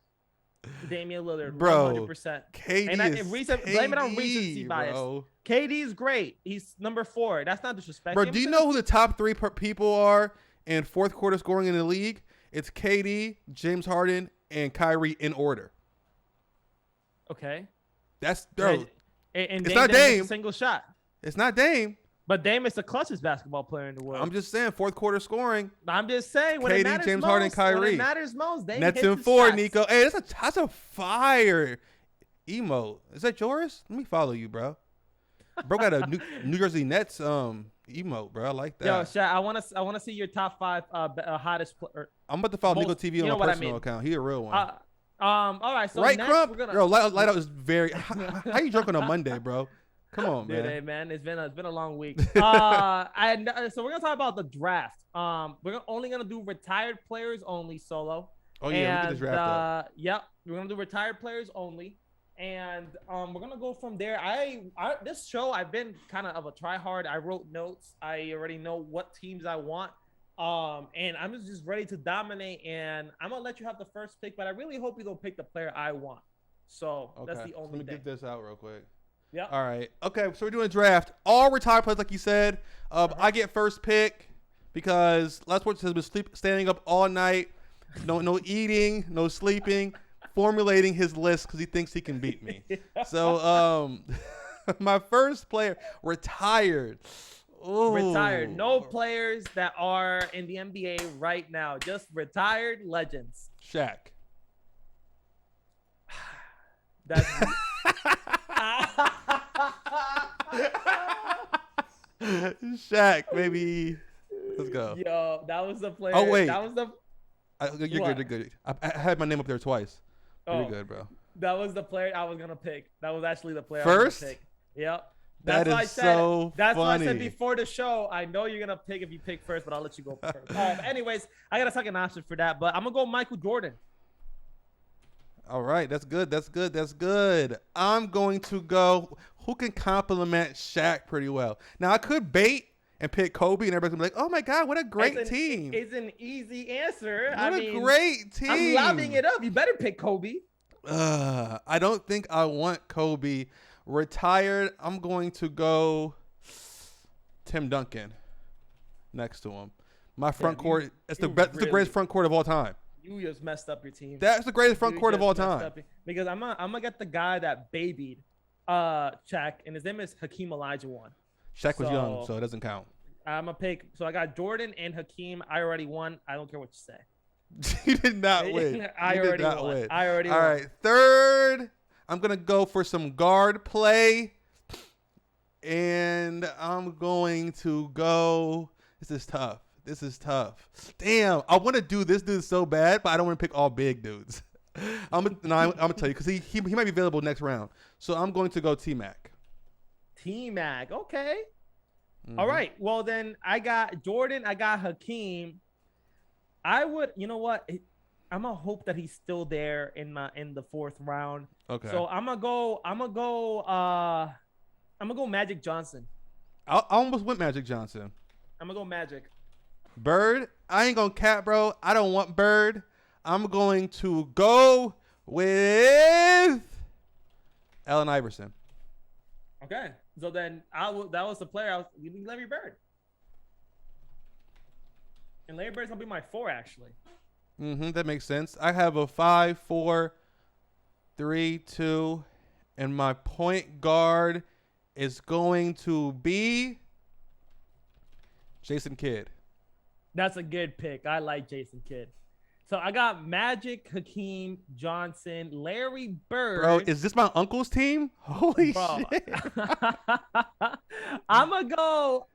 Damian Lillard, bro, 100%. KD blame it on recency bias. Bro. KD's great. He's number 4. That's not disrespectful. Bro, do you know who the top 3 people are in fourth quarter scoring in the league? It's KD, James Harden, and Kyrie in order. Okay. That's bro. And it's not Dame. A single shot. It's not Dame. But Dame is the clutchest basketball player in the world. I'm just saying, fourth quarter scoring. I'm just saying, when KD, it matters James most, Harden, Kyrie. when it matters most, Dame Nets hits in 4, shots. Nico. Hey, that's a fire emote. Is that yours? Let me follow you, bro. Bro got a New Jersey Nets emote, bro. I like that. Yo, Shaq, I want to see your top 5 hottest player. I'm about to follow Nico TV on my personal account. He a real one. All right, so right, next Crump? we're gonna. Yo, light out is very. How you drunk on a Monday, bro? Come on, man. Dude, hey, man, it's been a long week. So we're gonna talk about the draft. We're only gonna do retired players only solo. Oh yeah, look at this draft up. Yep, we're gonna do retired players only, and we're gonna go from there. This show I've been kind of a try hard. I wrote notes. I already know what teams I want. And I'm just ready to dominate, and I'm gonna let you have the first pick, but I really hope you don't pick the player I want. So that's the only thing. Let me get this out real quick. Yeah. All right. Okay, so we're doing a draft. All retired players, like you said. I get first pick because last one has been standing up all night. No eating, no sleeping, formulating his list because he thinks he can beat me. So my first player retired. Ooh. Retired. No players that are in the NBA right now. Just retired legends. Shaq. That's Shaq, baby. Let's go. Yo, that was the player. Oh, wait. That was the. You're good. I had my name up there twice. You're good, bro. That was the player I was gonna pick. That was actually the player first? I was gonna pick. Yep. That's that is so That's funny. why I said before the show, I know you're gonna pick if you pick first, but I'll let you go first. Anyways, I got a second option for that, but I'm gonna go Michael Jordan. All right, that's good. I'm going to go who can complement Shaq pretty well. Now I could bait and pick Kobe, and everybody's gonna be like, "Oh my God, what a great team!" It's an easy answer. What a great team! I'm lobbing it up. You better pick Kobe. I don't think I want Kobe. Retired. I'm going to go. Tim Duncan next to him. My front Damn, court, it's the greatest front court of all time. You just messed up your team. That's the greatest front court of all time. Because I'm gonna get the guy that babied Shaq, and his name is Hakeem Olajuwon. Shaq was young, so it doesn't count. I'm gonna pick. So I got Jordan and Hakeem. I already won. I don't care what you say. You did not win. I already won. All right, third. I'm gonna go for some guard play, and I'm going to go. This is tough. Damn, I want to do this dude so bad, but I don't want to pick all big dudes. I'm gonna tell you because he might be available next round. So I'm going to go T-Mac. T-Mac, okay. Mm-hmm. All right. Well, then I got Jordan. I got Hakeem. I would, you know what? I'm gonna hope that he's still there in the fourth round. Okay. So I'm gonna go Magic Johnson. I almost went Magic Johnson. I'm gonna go Magic. Bird, I ain't gonna cap, bro. I don't want Bird. I'm going to go with Allen Iverson. Okay, so then that was the player I was leaving Larry Bird, and Larry Bird's gonna be my 4 actually. That makes sense. I have a 5, 4, 3, 2, and my point guard is going to be Jason Kidd. That's a good pick. I like Jason Kidd. So I got Magic, Hakeem, Johnson, Larry Bird. Bro, is this my uncle's team? Holy shit. I'm gonna go,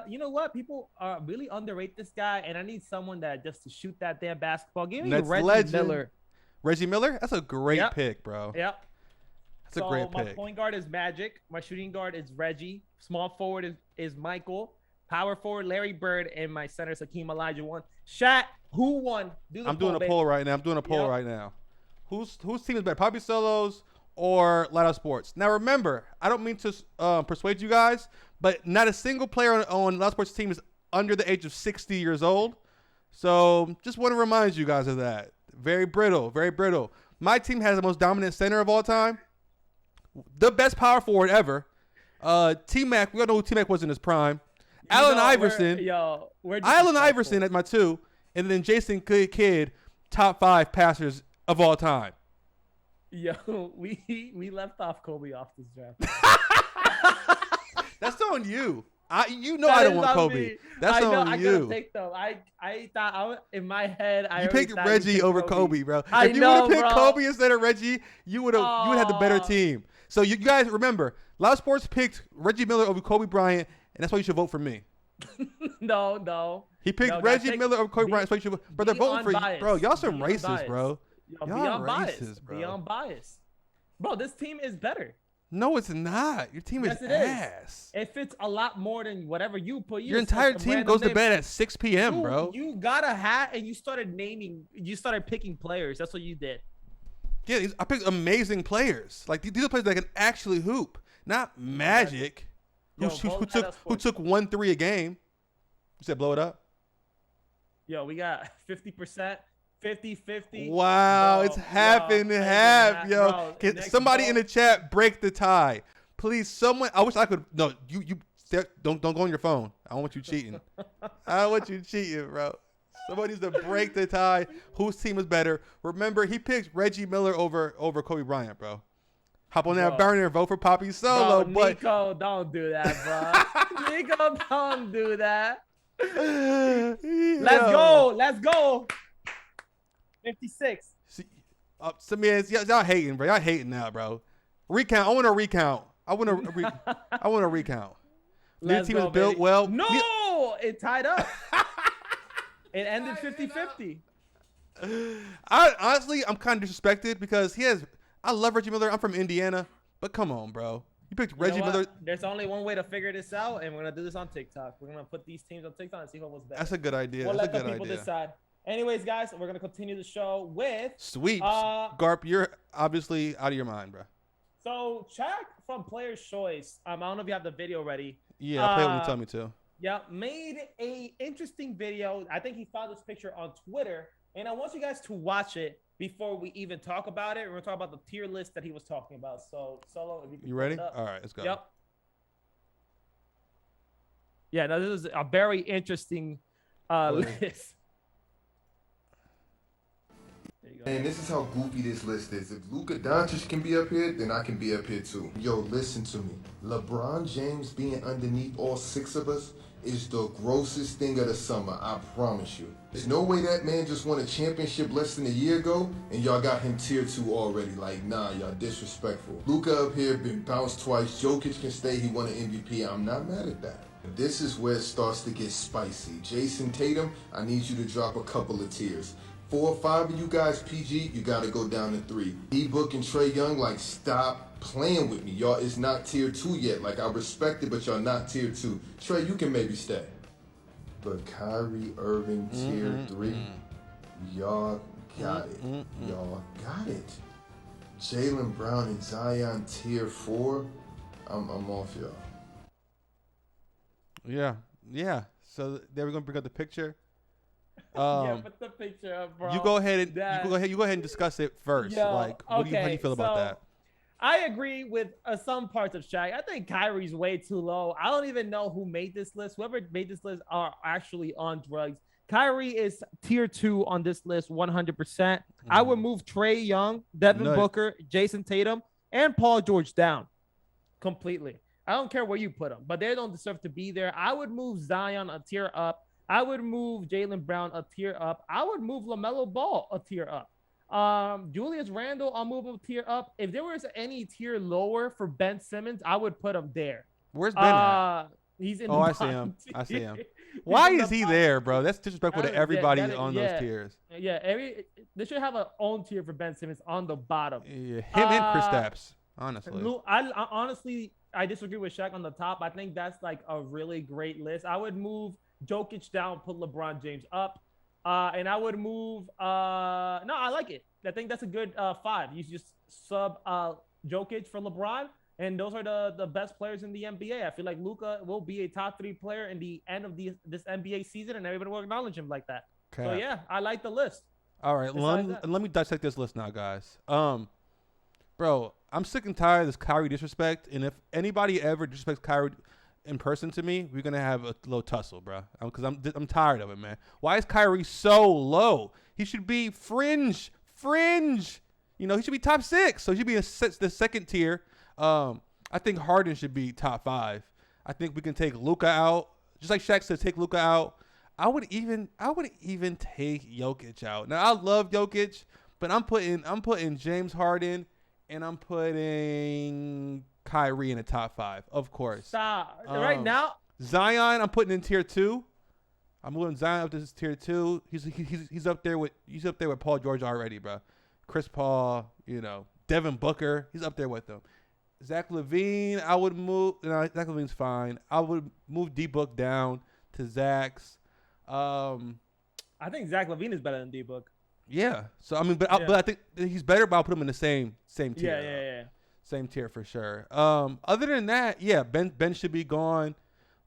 you know what? People really underrate this guy, and I need someone that just to shoot that damn basketball. Give me Reggie Miller. Reggie Miller? That's a great pick, bro. Yep. That's a great pick. My point guard is Magic. My shooting guard is Reggie. Small forward is Michael. Power forward, Larry Bird, and my center is Hakeem Olajuwon. Shaq, who won? I'm doing a poll right now. Whose team is better, Poppy Solos or Light Out Sports? Now remember, I don't mean to persuade you guys, but not a single player on Light Out Sports team is under the age of 60 years old. So just want to remind you guys of that. Very brittle, very brittle. My team has the most dominant center of all time. The best power forward ever. T-Mac, we all know who T-Mac was in his prime. Allen Iverson. Allen Iverson at my 2. And then Jason Kidd, top 5 passers of all time. Yo, we left off Kobe off this draft. That's on you. I don't want Kobe. Me. That's on you. I gotta take them. I thought in my head you picked Reggie over Kobe, bro. If you would have picked Kobe instead of Reggie, you would have the better team. So you guys remember, Loud Sports picked Reggie Miller over Kobe Bryant, and that's why you should vote for me. No. He picked Reggie Miller over Kobe Bryant. That's why you should. But they're voting for you, bro. Y'all some racist, bro. Y'all racist, bro. Beyond bias, bro. This team is better. No, it's not. Your team is ass. It fits a lot more than whatever you put. Your entire team goes to bed at 6 p.m., bro. You got a hat and you started picking players. That's what you did. Yeah, I picked amazing players. Like these are players that can actually hoop, not Magic, who took 1-3 a game. You said blow it up. Yo, we got 50%, 50-50. Wow, bro, it's half and half, yo. Bro, can somebody in the chat break the tie, please? Someone. I wish I could. No, you don't go on your phone. I don't want you cheating. I don't want you cheating, bro. Somebody needs to break the tie. Whose team is better? Remember, he picked Reggie Miller over Kobe Bryant, bro. Hop on that burner and vote for Poppy Solo. Bro, Nico, don't do that, bro. Nico, don't do that. Let's go. 56. See, y'all hating, bro. Y'all hating now, bro. Recount. I want to recount. I want to recount. New team is built well. No, it tied up. It ended 50-50. I'm kind of disrespected because I love Reggie Miller. I'm from Indiana, but come on, bro. You picked Reggie Miller. There's only one way to figure this out, and we're gonna do this on TikTok. We're gonna put these teams on TikTok and see what was better. That's a good idea. We'll let the people decide. Anyways, guys, we're gonna continue the show with sweeps. Garp, you're obviously out of your mind, bro. So check from Player's Choice. I don't know if you have the video ready. Yeah, I'll play it when you tell me to. Yeah, made a interesting video. I think he found this picture on Twitter, and I want you guys to watch it before we even talk about it. We're gonna talk about the tier list that he was talking about. So, Solo, if you ready? All right, let's go. Yep. Yeah, no, this is a very interesting list. There you go. And this is how goofy this list is. If Luka Doncic can be up here, then I can be up here too. Yo, listen to me. LeBron James being underneath all 6 of us is the grossest thing of the summer, I promise you. There's no way that man just won a championship less than a year ago and y'all got him tier 2 already. Like, nah, y'all disrespectful. Luka up here been bounced twice. Jokic can stay, he won an MVP. I'm not mad at that. This is where it starts to get spicy. Jason Tatum, I need you to drop a couple of tiers. 4 or 5 of you guys, PG, you gotta go down to 3. D-Book and Trae Young, like, stop playing with me. Y'all is not tier 2 yet. Like, I respect it, but y'all not tier 2. Trae, you can maybe stay. But Kyrie Irving, tier 3, y'all got it. Y'all got it. Jaylen Brown and Zion, tier 4, I'm off y'all. Yeah. So there we're gonna bring up the picture. Put the picture up, bro. You go ahead and discuss it first. Like, how do you feel about that? I agree with some parts of Shaq. I think Kyrie's way too low. I don't even know who made this list. Whoever made this list are actually on drugs. Kyrie is tier 2 on this list, 100%. I would move Trae Young, Devin Booker, Jason Tatum, and Paul George down completely. I don't care where you put them, but they don't deserve to be there. I would move Zion a tier up. I would move Jaylen Brown a tier up. I would move LaMelo Ball a tier up. Julius Randle, I'll move him a tier up. If there was any tier lower for Ben Simmons, I would put him there. Where's Ben at? He's in I see him. Why is he there, bro? That's disrespectful to everybody on those tiers. Yeah, they should have a own tier for Ben Simmons on the bottom. Yeah, him and Kristaps, honestly. I honestly disagree with Shaq on the top. I think that's like a really great list. I would move Jokic down, put LeBron James up. And I would move I like it. I think that's a good 5. You just sub Jokic for LeBron, and those are the best players in the NBA. I feel like Luka will be a top 3 player in the end of this NBA season, and everybody will acknowledge him like that. Okay. So yeah, I like the list. All right, let me dissect this list now, guys. Bro, I'm sick and tired of this Kyrie disrespect, and if anybody ever disrespects Kyrie in person to me, we're gonna have a little tussle, bro. Because I'm tired of it, man. Why is Kyrie so low? He should be fringe. You know, he should be top 6. So he should be the second tier. I think Harden should be top 5. I think we can take Luka out, just like Shaq said, take Luka out. I would even take Jokic out. Now I love Jokic, but I'm putting James Harden and I'm putting Kyrie in the top 5, of course. Stop. Right now, Zion, I'm putting in tier 2. I'm moving Zion up to tier 2. He's up there with Paul George already, bro. Chris Paul, Devin Booker, he's up there with them. Zach LaVine, I would move. Zach LaVine's fine. I would move D-Book down to Zach's. I think Zach LaVine is better than D-Book. Yeah. So but I think he's better. But I'll put him in the same tier. Yeah. Same tier for sure. Other than that, yeah, Ben should be gone.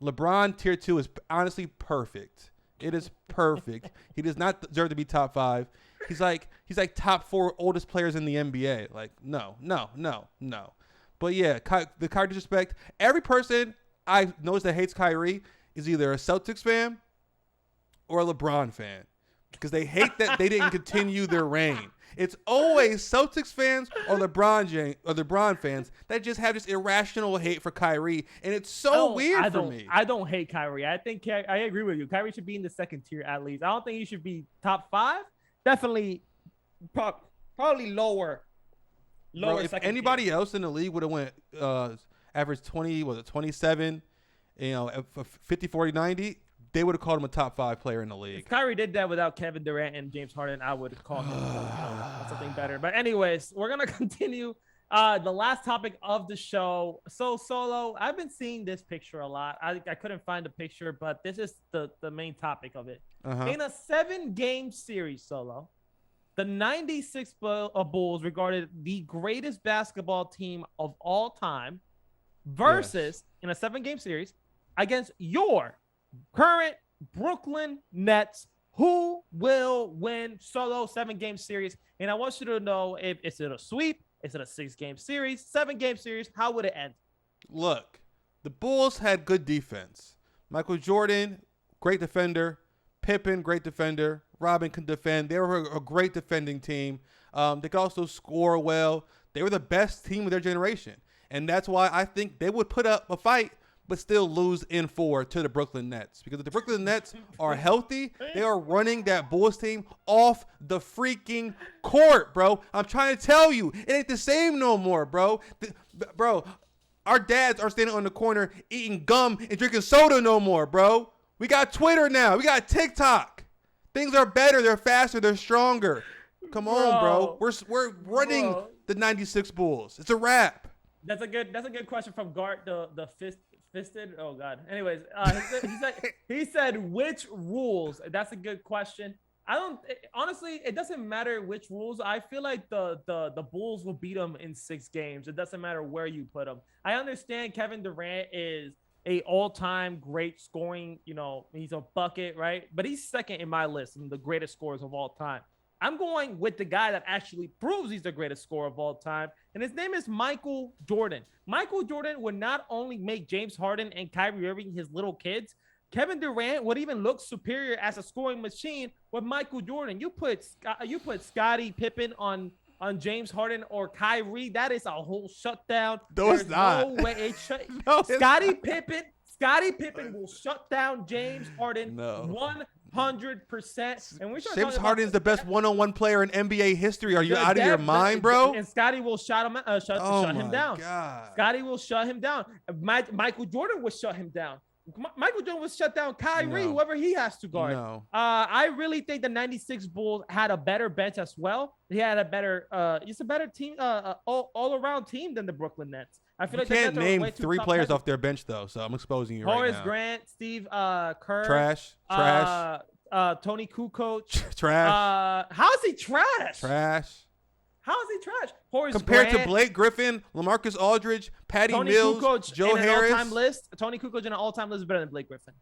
LeBron tier 2 is honestly perfect. It is perfect. He does not deserve to be top 5. He's like top 4 oldest players in the NBA. Like no. But yeah, the Kyrie disrespect. Every person I notice that hates Kyrie is either a Celtics fan or a LeBron fan because they hate that they didn't continue their reign. It's always Celtics fans or LeBron fans that just have this irrational hate for Kyrie, and it's so weird for me. I don't hate Kyrie. I think I agree with you. Kyrie should be in the second tier at least. I don't think he should be top 5. Definitely, probably lower. Bro, if anybody else in the league would have went average 27, 50, 40, 90, they would have called him a top 5 player in the league. If Kyrie did that without Kevin Durant and James Harden, I would call him something better. But anyways, we're going to continue the last topic of the show. So, Solo, I've been seeing this picture a lot. I couldn't find the picture, but this is the main topic of it. In a 7-game series, Solo, the 96 Bulls regarded the greatest basketball team of all time versus, in a 7-game series, against your current Brooklyn Nets. Who will win Solo 7-game series? And I want you to know if it's a sweep, is it a 6-game series, 7-game series? How would it end? Look, the Bulls had good defense. Michael Jordan, great defender. Pippen, great defender. Robin can defend. They were a great defending team. They could also score well. They were the best team of their generation. And that's why I think they would put up a fight but still lose in 4 to the Brooklyn Nets. Because if the Brooklyn Nets are healthy, they are running that Bulls team off the freaking court, bro. I'm trying to tell you, it ain't the same no more, bro. Bro, our dads are standing on the corner eating gum and drinking soda no more, bro. We got Twitter now. We got TikTok. Things are better. They're faster. They're stronger. Come on, bro. We're running the 96 Bulls. It's a wrap. That's a good question from Gart, the fisted. Oh God. Anyways, he said which rules? That's a good question. Honestly, it doesn't matter which rules. I feel like the Bulls will beat them in 6 games. It doesn't matter where you put them. I understand Kevin Durant is a all-time great scoring, he's a bucket, right? But he's second in my list of the greatest scorers of all time. I'm going with the guy that actually proves he's the greatest scorer of all time, and his name is Michael Jordan. Michael Jordan would not only make James Harden and Kyrie Irving his little kids, Kevin Durant would even look superior as a scoring machine with Michael Jordan. You put Scottie Pippen on James Harden or Kyrie, that is a whole shutdown. No, it's not. No way. Scottie Pippen will shut down James Harden 100%. And James Harden is the best one-on-one player in NBA history. Are you out of your mind, bro? And Scottie will shut him down. God. Scottie will shut him down. Michael Jordan will shut him down. Michael Jordan will shut down Kyrie, whoever he has to guard. I really think the 96 Bulls had a better bench as well. He had a better, it's a better team, all-around team than the Brooklyn Nets. I feel you can't name 3 players off their bench, though, so I'm exposing you Horace right now. Grant, Steve Kerr. Trash. Tony Kukoc. Trash. How is he trash? Trash. How is he trash? Horace Compared Grant, to Blake Griffin, LaMarcus Aldridge, Patty Tony Mills, Kukoc Joe Harris. Tony Kukoc in an all-time list is better than Blake Griffin.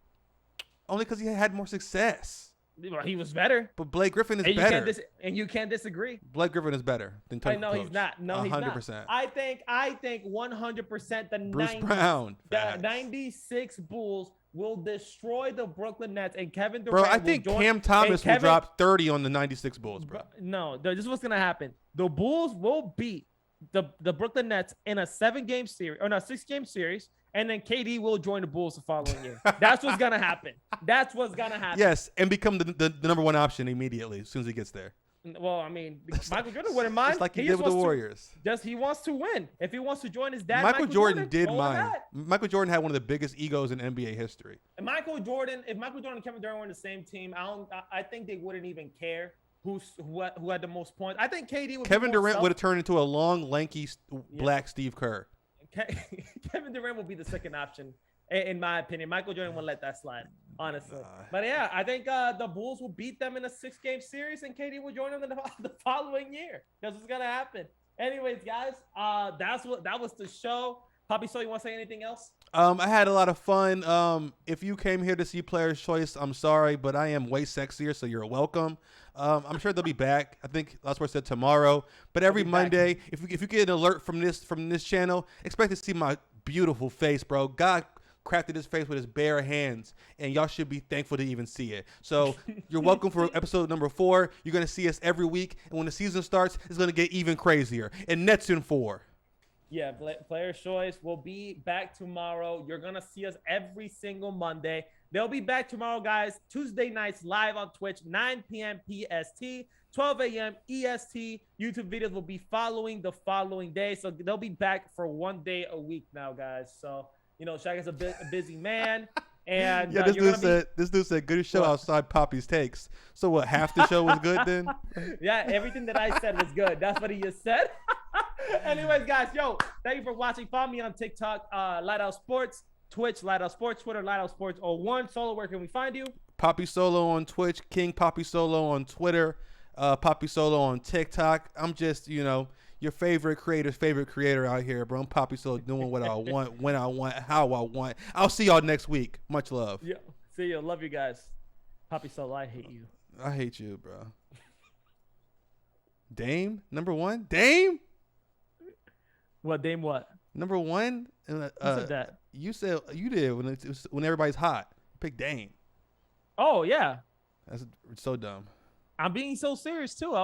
Only because he had more success. Well, he was better. But Blake Griffin is better. You can't disagree. Blake Griffin is better than Tony Kukoc. No, he's not. No, 100%. He's not. I think 100% the 96 Bulls will destroy the Brooklyn Nets, and Kevin Durant. Bro, I think Cam Thomas will drop 30 on the 96 Bulls, bro. No, this is what's gonna happen. The Bulls will beat the Brooklyn Nets in a 6-game series, and then KD will join the Bulls the following year. That's what's gonna happen. That's what's gonna happen. Yes, and become the number 1 option immediately as soon as he gets there. Well, I mean, Michael Jordan wouldn't mind. It's like he did with the Warriors. He wants to win. If he wants to join his dad, Michael Jordan did mind. Michael Jordan had one of the biggest egos in NBA history. And if Michael Jordan and Kevin Durant were on the same team, I think they wouldn't even care who had the most points. I think KD would. Kevin Durant would have turned into a long, lanky, black Steve Kerr. Kevin Durant will be the second option, in my opinion. Michael Jordan won't let that slide, honestly. But yeah, I think the Bulls will beat them in a 6-game series, and KD will join them the following year. That's what's gonna happen. Anyways, guys, that was the show. Poppy, so you want to say anything else? I had a lot of fun. If you came here to see Player's Choice, I'm sorry, but I am way sexier, so you're welcome. I'm sure they'll be back. I think that's what I said tomorrow. But every Monday, if you get an alert from this channel, expect to see my beautiful face, bro. God crafted his face with his bare hands, and y'all should be thankful to even see it. So you're welcome for episode number 4. You're gonna see us every week, and when the season starts, it's gonna get even crazier. And Nets in 4. Yeah, Player's Choice will be back tomorrow. You're going to see us every single Monday. They'll be back tomorrow, guys. Tuesday nights live on Twitch, 9 p.m. PST, 12 a.m. EST. YouTube videos will be following the following day. So they'll be back for 1 day a week now, guys. So, Shaq is a busy man. And yeah, this dude said good show outside Poppy's takes. So what, half the show was good then? Yeah, everything that I said was good. That's what he just said. Anyways, guys, thank you for watching. Follow me on TikTok, Lighthouse Sports, Twitch, Lighthouse Sports, Twitter, Lighthouse Sports 01. Solo, where can we find you? Poppy Solo on Twitch, King Poppy Solo on Twitter, Poppy Solo on TikTok. I'm just, your favorite creator out here, bro. I'm Poppy Solo, doing what I want, when I want, how I want. I'll see y'all next week. Much love. Yeah, see you. Love you guys. Poppy Solo, I hate you. I hate you, bro. Dame, number 1? Dame? What, Dame what? Number 1? Who said that? You said you did when everybody's hot. pick Dame. Oh yeah, That's so dumb. I'm being so serious too.